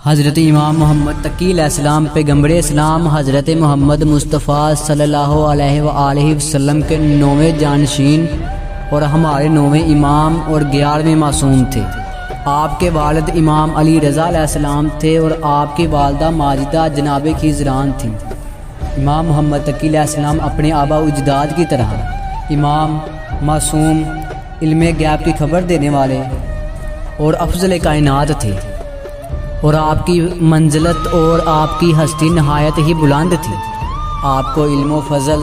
حضرت امام محمد تقی علیہ السلام پیغمبر اسلام حضرت محمد مصطفیٰ صلی اللہ علیہ وآلہ وسلم کے 9ویں جانشین اور ہمارے 9ویں امام اور 11ویں معصوم تھے۔ آپ کے والد امام علی رضا علیہ السلام تھے اور آپ کی والدہ ماجدہ جناب خیزران تھیں۔ امام محمد تقی علیہ السلام اپنے آبا و اجداد کی طرح امام، معصوم، علم غیب کی خبر دینے والے اور افضل کائنات تھے، اور آپ کی منزلت اور آپ کی ہستی نہایت ہی بلند تھی۔ آپ کو علم و فضل،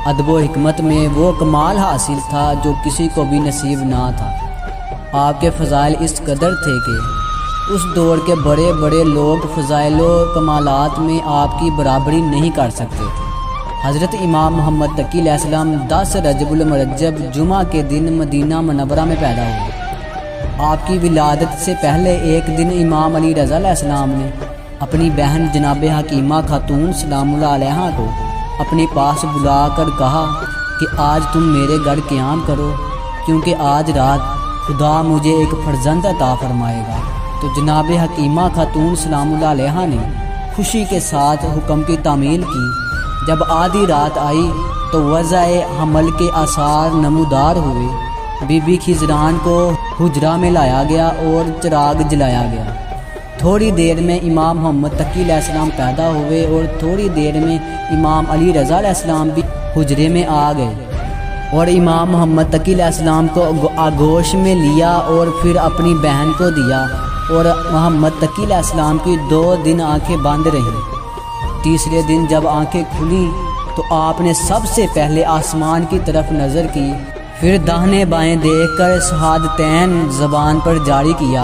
ادب و حکمت میں وہ کمال حاصل تھا جو کسی کو بھی نصیب نہ تھا۔ آپ کے فضائل اس قدر تھے کہ اس دور کے بڑے بڑے لوگ فضائل و کمالات میں آپ کی برابری نہیں کر سکتے تھے۔ حضرت امام محمد تقی علیہ السلام 10 رجب المرجب جمعہ کے دن مدینہ منورہ میں پیدا ہوئے۔ آپ کی ولادت سے پہلے ایک دن امام علی رضا علیہ السلام نے اپنی بہن جناب حکیمہ خاتون سلام اللہ علیہا کو اپنے پاس بلا کر کہا کہ آج تم میرے گھر قیام کرو، کیونکہ آج رات خدا مجھے ایک فرزند عطا فرمائے گا۔ تو جناب حکیمہ خاتون سلام اللہ علیہا نے خوشی کے ساتھ حکم کی تعمیل کی۔ جب آدھی رات آئی تو وضع حمل کے آثار نمودار ہوئے۔ بی بی خیزران کو حجرہ میں لایا گیا اور چراغ جلایا گیا۔ تھوڑی دیر میں امام محمد تقی علیہ السلام پیدا ہوئے اور تھوڑی دیر میں امام علی رضا علیہ السلام بھی حجرے میں آ گئے، اور امام محمد تقی علیہ السلام کو آغوش میں لیا اور پھر اپنی بہن کو دیا، اور محمد تقی علیہ السلام کی 2 دن آنکھیں بند رہیں۔ تیسرے دن جب آنکھیں کھلیں تو آپ نے سب سے پہلے آسمان کی طرف نظر کی، پھر داہنے بائیں دیکھ کر شہادتین زبان پر جاری کیا۔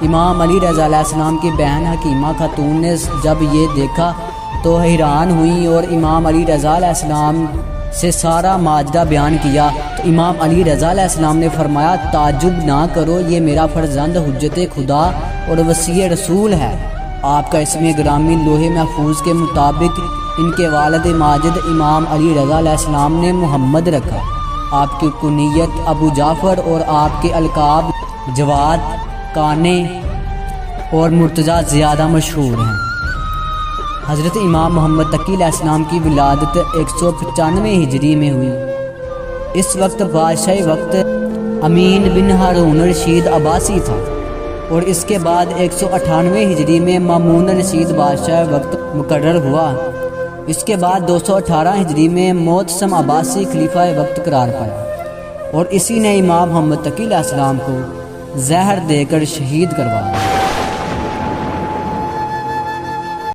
امام علی رضا علیہ السلام کی بہن حکیمہ خاتون نے جب یہ دیکھا تو حیران ہوئیں اور امام علی رضا علیہ السلام سے سارا ماجرا بیان کیا۔ تو امام علی رضا علیہ السلام نے فرمایا، تعجب نہ کرو، یہ میرا فرزند حجت خدا اور وصی رسول ہے۔ آپ کا اسم گرامی لوح محفوظ کے مطابق ان کے والد ماجد امام علی رضا علیہ السلام نے محمد رکھا۔ آپ کی کنیت ابو جعفر اور آپ کے القاب جواد، کانے اور مرتضیٰ زیادہ مشہور ہیں۔ حضرت امام محمد تقی علیہ السلام کی ولادت 195 ہجری میں ہوئی۔ اس وقت بادشاہ وقت امین بن ہارون رشید عباسی تھا، اور اس کے بعد 198 ہجری میں مامون رشید بادشاہ وقت مقرر ہوا۔ اس کے بعد 218 ہجری میں معتصم عباسی خلیفہ وقت قرار پایا، اور اسی نے امام محمد تقی علیہ السلام کو زہر دے کر شہید کروایا۔